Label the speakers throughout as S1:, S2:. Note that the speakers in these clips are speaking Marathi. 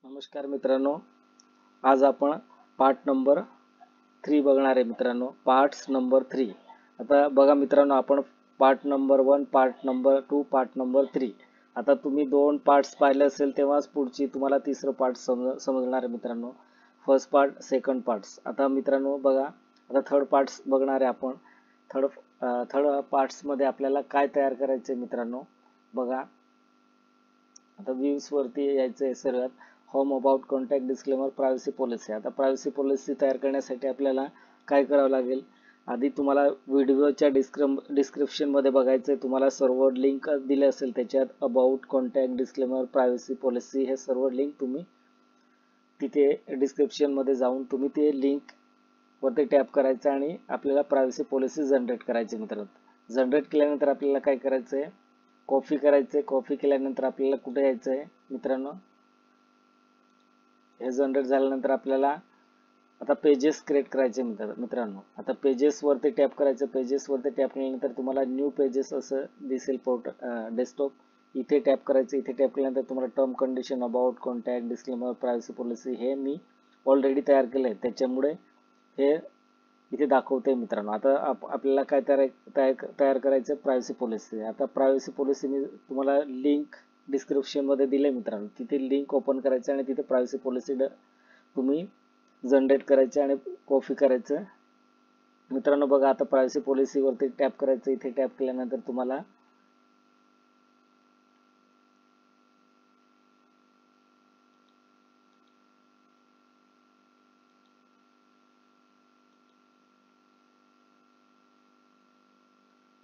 S1: नमस्कार मित्रांनो, आज आपण पार्ट नंबर 3 बघणार आहे मित्रांनो. Parts number 3. आता बघा मित्रांनो, आपण part number 1, part number 2, part number 3. आता तुम्ही 2 पार्ट्स पाहिले असेल तेव्हाच पुढची तुम्हाला तिसरं पार्ट समजणार आहे मित्रांनो. First part, second parts. आता मित्रांनो बघा, आता थर्ड पार्ट्स बघणार आहे आपण. थर्ड पार्ट्समध्ये आपल्याला काय तयार करायचं आहे मित्रांनो बघा. आता व्ह्यूज वरती यायचं आहे सर्वात. Home about contact disclaimer privacy policy. आता प्रायव्हसी पॉलिसी तयार करण्यासाठी आपल्याला काय करावं लागेल, आधी तुम्हाला व्हिडिओच्या डिस्क्रिप्शनमध्ये बघायचं आहे. तुम्हाला सर्व लिंक दिले असेल त्याच्यात about contact disclaimer privacy policy हे सर्व लिंक तुम्ही तिथे डिस्क्रिप्शनमध्ये जाऊन तुम्ही ते लिंक वरती टॅप करायचं आणि आपल्याला प्रायव्हसी पॉलिसी जनरेट करायची मित्रांनो. जनरेट केल्यानंतर आपल्याला काय करायचं आहे, कॉपी करायचंय. कॉपी केल्यानंतर आपल्याला कुठे यायचं आहे मित्रांनो, हे जनरेट झाल्यानंतर आपल्याला आता पेजेस क्रिएट करायचे मित्रांनो. आता पेजेस वरती टॅप करायचं. पेजेस वरती टॅप केल्यानंतर तुम्हाला न्यू पेजेस असं दिसेल डेस्कटॉप. इथे टॅप करायचं. इथे टॅप केल्यानंतर तुम्हाला term condition, about contact disclaimer privacy policy हे मी ऑलरेडी तयार केलंय, त्याच्यामुळे हे इथे दाखवते मित्रांनो. आता आपल्याला काय तयार करायचं, प्रायव्हसी पॉलिसी. आता प्रायव्हसी पॉलिसी मी तुम्हाला लिंक डिस्क्रिप्शन मध्ये दिले मित्रांनो. तिथे लिंक ओपन करायचं आणि तिथे प्रायव्हसी पॉलिसी तुम्ही जनरेट करायचे आणि कॉपी करायचं मित्रांनो. बघा, आता प्रायव्हसी पॉलिसी वरती टॅप करायचं. इथे टॅप केल्यानंतर तुम्हाला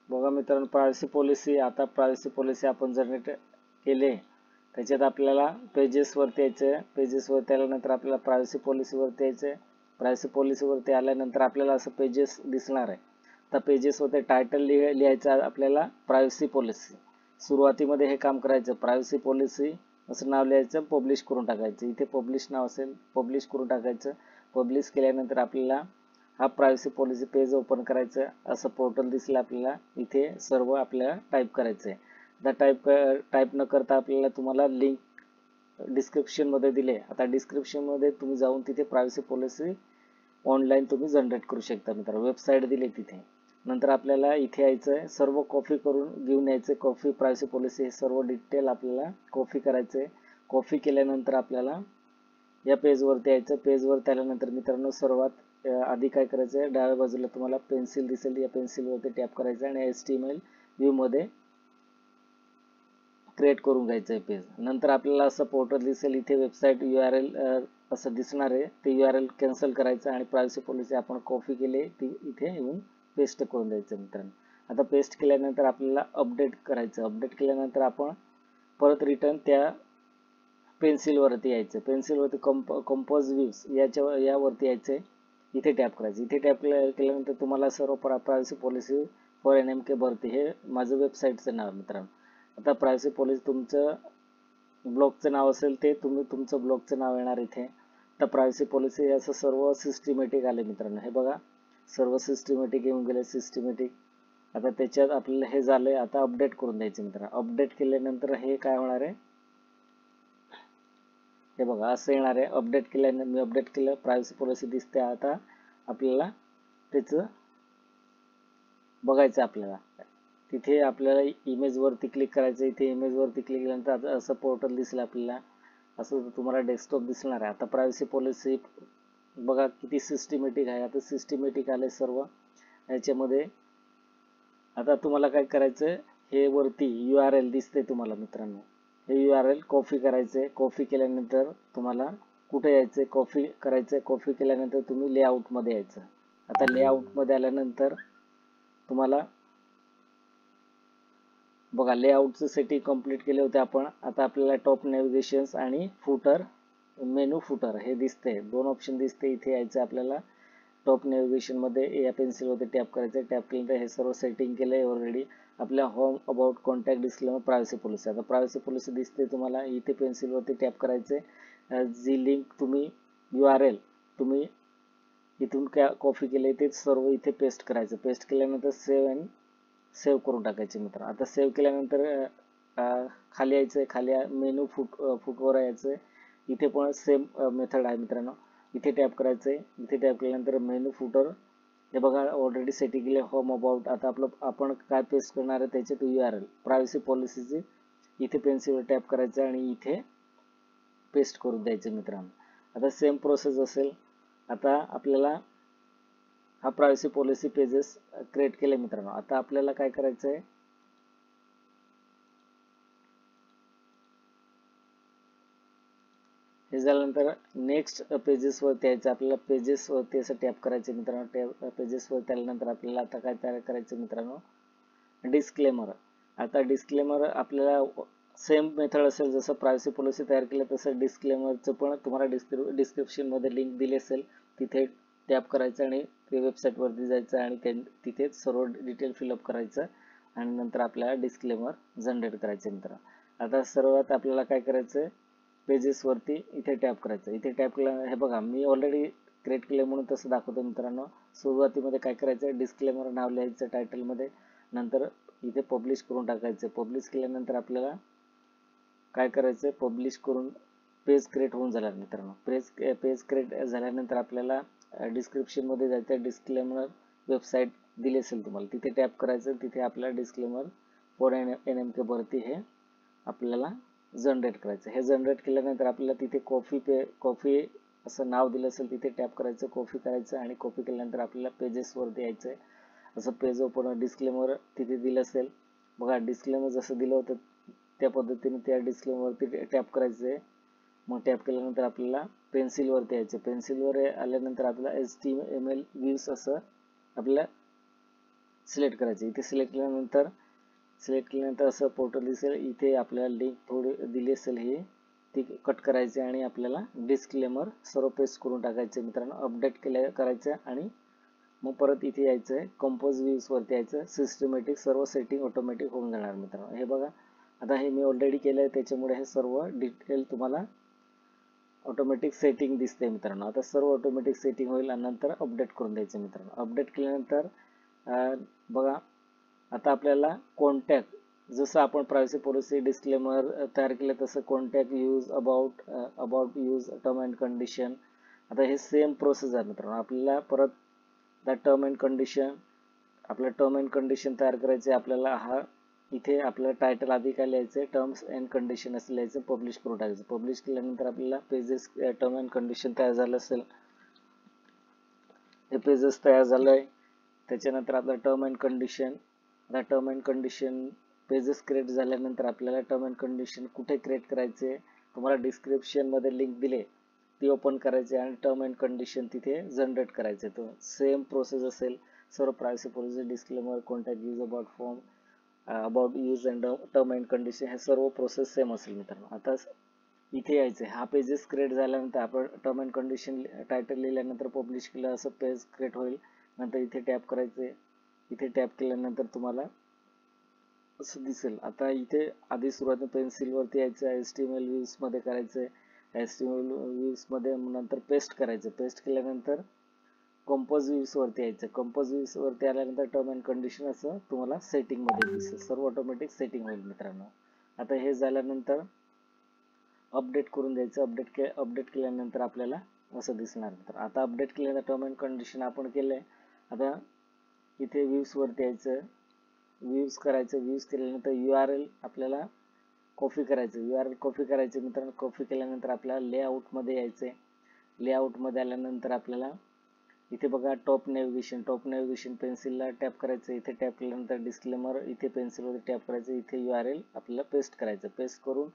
S1: बघा मित्रांनो, प्रायव्हसी पॉलिसी. आता प्रायव्हसी पॉलिसी आपण जनरेट केले. त्याच्यात आपल्याला पेजेस वरती यायचं. पेजेस वरती आल्यानंतर आपल्याला प्रायव्हसी पॉलिसी वरती यायचं. प्रायव्हसी पॉलिसी वरती आल्यानंतर आपल्याला असं पेजेस दिसणार आहे. आता पेजेस वरती टायटल लिहायचं आपल्याला, प्रायव्हसी पॉलिसी. सुरुवातीमध्ये हे काम करायचं, प्रायव्हसी पॉलिसी असं नाव लिहायचं, पब्लिश करून टाकायचं. इथे पब्लिश नाव असेल, पब्लिश करून टाकायचं. पब्लिश केल्यानंतर आपल्याला हा प्रायव्हसी पॉलिसी पेज ओपन करायचं. असं पोर्टल दिसलं आपल्याला. इथे सर्व आपल्याला टाईप करायचं आहे. आता टाईप न करता आपल्याला तुम्हाला लिंक डिस्क्रिप्शन मध्ये दिले. आता डिस्क्रिप्शन मध्ये तुम्ही जाऊन तिथे प्रायव्हसी पॉलिसी ऑनलाईन तुम्ही जनरेट करू शकता मित्रांनो. वेबसाईट दिली तिथे. नंतर आपल्याला इथे यायचंय, सर्व कॉपी करून घेऊन यायचे. कॉपी प्रायव्हसी पॉलिसी हे सर्व डिटेल आपल्याला कॉपी करायचंय. कॉपी केल्यानंतर आपल्याला या पेज वरती यायचं. पेज वरती आल्यानंतर मित्रांनो सर्वात आधी काय करायचंय, डाव्या बाजूला तुम्हाला पेन्सिल दिसेल. या पेन्सिल वरती टॅप करायचं आणि HTML व्ह्यू मध्ये क्रिएट करून घ्यायचंय पेज. नंतर आपल्याला असं पोर्टल दिसेल. इथे वेबसाईट URL असं दिसणार आहे. ते URL कॅन्सल करायचं आणि प्रायव्हसी पॉलिसी आपण कॉपी केली ती इथे येऊन पेस्ट करून द्यायचं मित्रांनो. आता पेस्ट केल्यानंतर आपल्याला अपडेट करायचं. अपडेट केल्यानंतर आपण परत रिटर्न त्या पेन्सिल वरती यायचं. पेन्सिल वरती कंपोज व्ह्यूज यावरती यायचंय. इथे टॅप करायचं. इथे टॅप केल्यानंतर तुम्हाला सर्व प्रायव्हसी पॉलिसी फॉर NMK भरती हे माझं वेबसाईटचं नाव मित्रांनो. आता प्रायव्हसी पॉलिसी तुमचं ब्लॉगचं नाव असेल ते तुम्ही तुमचं ब्लॉगचं नाव येणार इथे. आता प्रायव्हसी पॉलिसी असं सर्व सिस्टमॅटिक आले मित्रांनो. हे बघा, सर्व सिस्टमॅटिक येऊन गेले. सिस्टमॅटिक. आता त्याच्यात आपल्याला हे झालंय. आता अपडेट करून द्यायचे मित्रांनो. अपडेट केल्यानंतर हे काय होणार आहे, हे बघा असं येणार आहे. अपडेट केल्यानंतर मी अपडेट केलं, प्रायव्हसी पॉलिसी दिसते. आता आपल्याला त्याचं बघायचं. आपल्याला तिथे आपल्याला इमेज वरती क्लिक करायचं. इथे इमेज वरती क्लिक केल्यानंतर असं पोर्टल दिसेल आपल्याला. असं तुम्हाला डेस्कटॉप दिसणार आहे. आता प्रायव्हसी पॉलिसी बघा किती सिस्टमॅटिक आहे. आता सिस्टमॅटिक आले सर्व याच्यामध्ये. आता तुम्हाला काय करायचं, हे वरती URL दिसते तुम्हाला मित्रांनो. हे URL कॉपी करायचे. कॉपी केल्यानंतर तुम्हाला कुठे यायचंय, कॉपी करायचंय. कॉपी केल्यानंतर तुम्ही लेआउट मध्ये यायचं. आता लेआउट मध्ये आल्यानंतर तुम्हाला बघा, लेआउटचं सेटिंग कंप्लीट केले होते आपण. आता आपल्याला टॉप नेव्हिगेशन आणि फुटर, मेनू फुटर हे दिसते. 2 ऑप्शन दिसते. इथे यायचं आपल्याला. टॉप नेव्हिगेशन मध्ये या पेन्सिल वरती टॅप करायचं. टॅप केल्यानंतर हे सर्व सेटिंग केलंय ऑलरेडी. आपल्या home about contact disclaimer privacy policy. आता प्रायव्हसी पॉलिसी दिसते तुम्हाला. इथे पेन्सिल वरती टॅप करायचे. जी लिंक तुम्ही URL तुम्ही इथून कॉपी केले ते सर्व इथे पेस्ट करायचं. पेस्ट केल्यानंतर सेव्ह करून टाकायचे मित्र. आता सेव्ह केल्यानंतर खाली यायचंय. खाली मेनू फुटवर यायचंय. इथे पण सेम मेथड आहे मित्रांनो. इथे टॅप करायचं आहे. इथे टॅप केल्यानंतर मेनू फुटर हे बघा ऑलरेडी सेटिंग केले होम अबाउट. आता आपण काय पेस्ट करणार आहे त्याचे तो URL प्रायव्हसी पॉलिसीचे इथे पेन्सिलवर टॅप करायचं आणि इथे पेस्ट करून द्यायचे मित्रांनो. आता सेम प्रोसेस असेल. आता आपल्याला हा प्रायव्हसी पॉलिसी पेजेस क्रिएट केले मित्रांनो. आता आपल्याला काय करायचं आहे, हे झाल्यानंतर नेक्स्ट पेजेस वरती यायचं. आपल्याला पेजेस वरती असं टॅप करायचं मित्रांनो. पेजेस वरती आल्यानंतर आपल्याला आता काय तयार करायचं मित्रांनो, डिस्क्लेमर. आता डिस्क्लेमर आपल्याला सेम मेथड असेल जसं प्रायव्हसी पॉलिसी तयार केलं तसं डिस्क्लेमरचं पण तुम्हाला डिस्क्रिप्शन मध्ये लिंक दिली असेल, तिथे टॅप करायचं आणि ते वेबसाईट वरती जायचं आणि तिथे सर्व डिटेल फिलअप करायचं आणि नंतर आपल्याला डिस्क्लेमर जनरेट करायचं मित्रांनो. आता सर्वात आपल्याला काय करायचं, पेजेस वरती इथे टॅप करायचं. इथे टॅप केलं, हे बघा मी ऑलरेडी क्रिएट केले म्हणून तसं दाखवतो मित्रांनो. सुरुवातीमध्ये काय करायचं, डिस्क्लेमर नाव लिहायचं टायटल मध्ये, नंतर इथे पब्लिश करून टाकायचं. पब्लिश केल्यानंतर आपल्याला काय करायचं, पब्लिश करून पेज क्रिएट होऊन झाला मित्रांनो. पेज क्रिएट झाल्यानंतर आपल्याला डिस्क्रिप्शन मध्ये जायचं. डिस्क्लेमर वेबसाईट दिली असेल तुम्हाला, तिथे टॅप करायचं. तिथे आपल्याला डिस्क्लेमर फॉर NMK वरती हे आपल्याला जनरेट करायचं. हे जनरेट केल्यानंतर आपल्याला तिथे कॉफी असं नाव दिलं असेल, तिथे टॅप करायचं, कॉपी करायचं आणि कॉपी केल्यानंतर आपल्याला पेजेस वरती यायचं. असं पेज ओपन डिस्क्लेमर तिथे दिलं असेल बघा, डिस्क्लेमर जसं दिलं होतं त्या पद्धतीने त्या डिस्क्लेमर वरती टॅप करायचं. मग टॅप केल्यानंतर आपल्याला पेन्सिल वरती यायचं. पेन्सिल वर आल्यानंतर आपल्याला HTML व्ह्यूज असं आपल्याला सिलेक्ट करायचं. इथे सिलेक्ट केल्यानंतर असं पोर्टल दिसेल. इथे आपल्याला लिंक थोडी दिली असेल ही ती कट करायची आणि आपल्याला डिस्क्लेमर सर्व पेस्ट करून टाकायचे मित्रांनो. अपडेट करायचं आणि मग परत इथे यायचं, कंपोज व्ह्यूज वरती यायचं. सिस्टमॅटिक सर्व सेटिंग ऑटोमॅटिक होऊन जाणार मित्रांनो. हे बघा आता हे मी ऑलरेडी केलंय त्याच्यामुळे हे सर्व डिटेल तुम्हाला ऑटोमॅटिक सेटिंग दिसते मित्रांनो. आता सर्व ऑटोमॅटिक सेटिंग होईल आणि नंतर अपडेट करून द्यायचं मित्रांनो. अपडेट केल्यानंतर बघा आता आपल्याला कॉन्टॅक्ट, जसं आपण प्रायव्हसी पॉलिसी डिस्क्लेमर तयार केलं तसं contact, use, about use, term and condition. आता हे सेम प्रोसेस आहे मित्रांनो. आपल्याला परत टर्म अँड कंडिशन तयार करायचे. आपल्याला हा इथे आपल्याला टायटल आधी काय लिहायचं, टर्म्स अँड कंडिशन असं लिहायचं, पब्लिश करून टाकायचं. पब्लिश केल्यानंतर आपल्याला पेजेस टर्म अँड कंडिशन तयार झालं असेल, हे पेजेस तयार झालंय. त्याच्यानंतर आपला term and condition pages create झाल्यानंतर आपल्याला टर्म अँड कंडिशन कुठे क्रिएट करायचे, तुम्हाला डिस्क्रिप्शन मध्ये लिंक दिले ती ओपन करायचे आणि टर्म अँड कंडिशन तिथे जनरेट करायचे. तो सेम प्रोसेस असेल. सर्व privacy policy disclaimer, contact, use, about use and term and condition हे सर्व प्रोसेस सेम असेल मित्रांनो. आता इथे यायचं. हा पेजेस क्रिएट झाल्यानंतर आपण टर्म अँड कंडिशन टायटल लिहिल्यानंतर पब्लिश केलं असं पेज क्रिएट होईल. नंतर इथे टॅप करायचे. इथे टॅप केल्यानंतर तुम्हाला असं दिसेल. आता इथे आधी सुरुवातीला पेन्सिल वरती यायचं, HTML व्ह्यूज मध्ये करायचं. HTML व्ह्यूज मध्ये नंतर पेस्ट करायचं. पेस्ट केल्यानंतर कंपोज व्ह्यूज वरती यायचं. कंपोज व्ह्यूज वरती आल्यानंतर टर्म अँड कंडिशन असं तुम्हाला सेटिंग मध्ये दिसेल. सर्व ऑटोमॅटिक सेटिंग होईल मित्रांनो. आता हे झाल्यानंतर अपडेट करून द्यायचं. अपडेट केल्यानंतर आपल्याला असं दिसणार. तर आता अपडेट केल्यानंतर टर्म अँड कंडिशन आपण केलंय. आता इथे व्ह्यूज वरती यायचं, व्ह्यूज करायचं. व्ह्यूज केल्यानंतर URL आपल्याला कॉपी करायचं मित्रांनो. कॉपी केल्यानंतर आपल्याला लेआउट मध्ये यायचंय. लेआउट मध्ये आल्यानंतर आपल्याला इथे बघा टॉप नेव्हिगेशन पेन्सिलला टॅप करायचं. इथे टॅप केल्यानंतर डिस्क्लेमर, इथे पेन्सिलवर टॅप करायचं. इथे URL आपल्याला पेस्ट करायचं. पेस्ट करून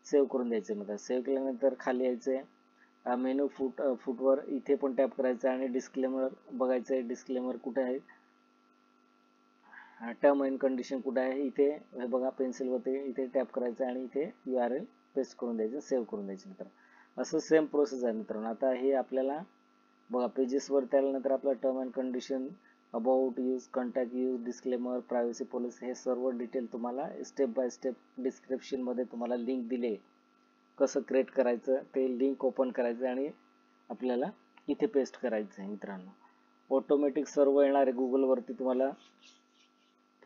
S1: सेव्ह करून द्यायचं मित्रांनो. सेव्ह केल्यानंतर खाली यायचंय, मेनू फुटवर इथे पण टॅप करायचं आणि डिस्क्लेमर बघायचंय. डिस्क्लेमर कुठे आहे, टर्म अँड कंडिशन कुठे आहे, इथे हे बघा पेन्सिल वरती इथे टॅप करायचं आणि इथे URL पेस्ट करून द्यायचं, सेव्ह करून द्यायचं मित्रांनो. असं सेम प्रोसेस आहे मित्रांनो. आता हे आपल्याला बघा पेजेस वर त्यानंतर आपला term and condition, about use, contact use, disclaimer, privacy policy हे सर्व डिटेल तुम्हाला स्टेप बाय स्टेप डिस्क्रिप्शन मध्ये तुम्हाला लिंक दिले. कसं क्रिएट करायचं ते लिंक ओपन करायचं आणि आपल्याला इथे पेस्ट करायचं आहे मित्रांनो. ऑटोमॅटिक सर्व येणार आहे. गुगल वरती तुम्हाला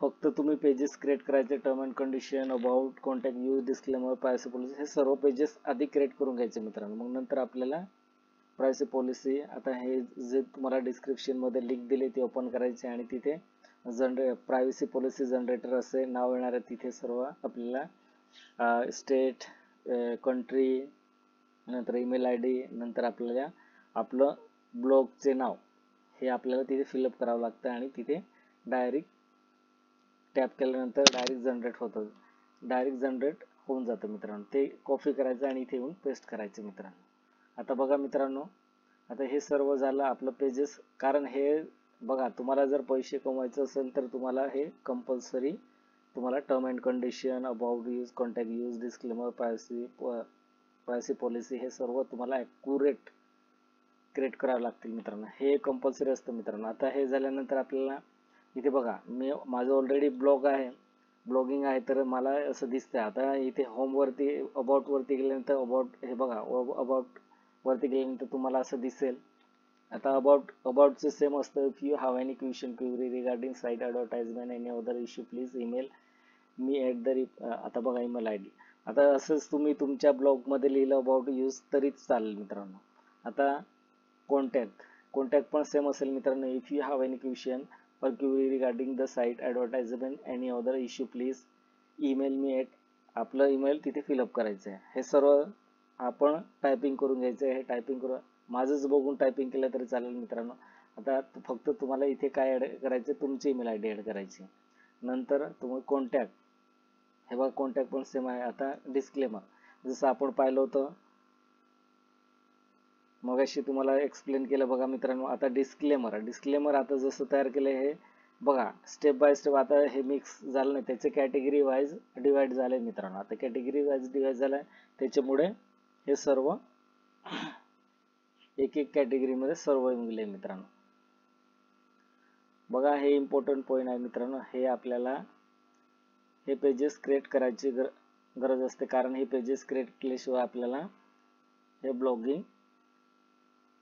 S1: फक्त तुम्ही पेजेस क्रिएट करायचे, term and condition, about, contact, use, disclaimer, privacy policy, हे सर्व पेजेस आधी क्रिएट करून घ्यायचे मित्रांनो. मग नंतर आपल्याला प्रायव्हसी पॉलिसी, आता हे जे तुम्हाला डिस्क्रिप्शन मध्ये लिंक दिली ती ओपन करायची आणि तिथे प्रायव्हसी पॉलिसी जनरेटर असे नाव येणार आहे. तिथे सर्व आपल्याला स्टेट, कंट्री, नंतर ईमेल आय डी, नंतर आपल्याला आपलं ब्लॉगचे नाव हे आपल्याला तिथे फिलअप करावं लागतं आणि तिथे डायरेक्ट टॅप केल्यानंतर डायरेक्ट जनरेट होऊन जातं मित्रांनो. ते कॉपी करायचं आणि इथे येऊन पेस्ट करायचं मित्रांनो. आता बघा मित्रांनो, आता हे सर्व झालं आपलं पेजेस. कारण हे बघा, तुम्हाला जर पैसे कमवायचे असेल तर तुम्हाला हे कंपल्सरी तुम्हाला term and condition, about, use, contact, use, disclaimer, privacy policy हे सर्व तुम्हाला ॲक्युरेट क्रिएट करावं लागतील मित्रांनो. हे कंपल्सरी असतं मित्रांनो. आता हे झाल्यानंतर आपल्याला इथे बघा, माझं ऑलरेडी ब्लॉगिंग आहे तर मला असं दिसतंय. आता इथे होम वरती, अबाउट वरती गेल्यानंतर हे बघा, अबाउट वरती गेल्यानंतर तुम्हाला असं दिसेल. आता अबाउटचे सेम असतं. If you have any question, query regarding site advertisement, any other issue, please email me आता बघा ईमेल आय डी. आता असंच तुम्ही तुमच्या ब्लॉग मध्ये लिहिलं अबाउट यूज तरीच चालेल मित्रांनो. आता कॉन्टॅक्ट पण सेम असेल मित्रांनो. If you have any question or query regarding the site advertisement, any other issue, please email me at, आपलं ईमेल तिथे फिलअप करायचं आहे. हे सर्व आपण टायपिंग करून घ्यायचं आहे. हे टायपिंग करून माझंच बघून टायपिंग केलं तरी चालेल मित्रांनो. आता फक्त तुम्हाला इथे काय ऍड करायचं, तुमची ईमेल आय डी ऍड करायची. नंतर तुम्ही कॉन्टॅक्ट, हे बघा कॉन्टॅक्ट पण सेम आहे. आता डिस्क्लेमर जसं आपण पाहिलं होतं मगाशी तुम्हाला एक्सप्लेन केलं बघा मित्रांनो. आता डिस्क्लेमर आता जसं तयार केलं हे बघा, स्टेप बाय स्टेप. आता हे मिक्स झालं नाही, त्याचे कॅटेगरी वाईज डिवाइड झाले मित्रांनो. आता कॅटेगरी वाईज डिवाइड झालाय, त्याच्यामुळे हे सर्व एक कॅटेगरी मध्ये सर्व मिळले मित्रांनो. बघा, हे इम्पॉर्टंट पॉईंट आहे मित्रांनो. हे आपल्याला हे पेजेस क्रिएट करायची गरज असते, कारण हे पेजेस क्रिएट केल्याशिवाय आपल्याला हे ब्लॉगिंग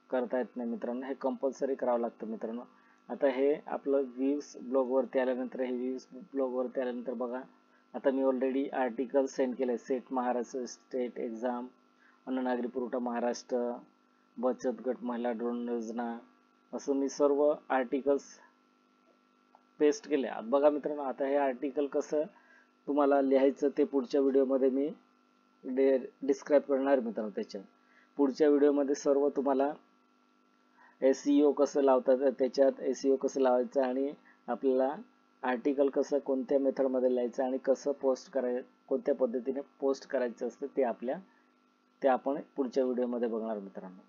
S1: करता येत नाही मित्रांनो. हे कंपल्सरी करावं लागतं मित्रांनो. आता हे आपलं व्ह्यूज ब्लॉग वरती आल्यानंतर बघा, आता मी ऑलरेडी आर्टिकल सेंड केले. सेट महाराष्ट्र स्टेट एक्झाम, अन्न नागरी पुरवठा महाराष्ट्र, बचत गट महिला ड्रोन योजना, असं मी सर्व आर्टिकल्स पेस्ट केले. बघा मित्रांनो, आता हे आर्टिकल कसं तुम्हाला लिहायचं ते पुढच्या व्हिडिओमध्ये मी डिस्क्राईब करणार मित्रांनो. त्याच्यात पुढच्या व्हिडिओमध्ये सर्व तुम्हाला SEO कसं लावतात, त्याच्यात SEO कसं लावायचं आणि आपल्याला आर्टिकल कसं कोणत्या मेथडमध्ये लिहायचं आणि कसं पोस्ट करायचं, कोणत्या पद्धतीने पोस्ट करायचं असतं ते आपण पुढच्या व्हिडिओमध्ये बघणार मित्रांनो.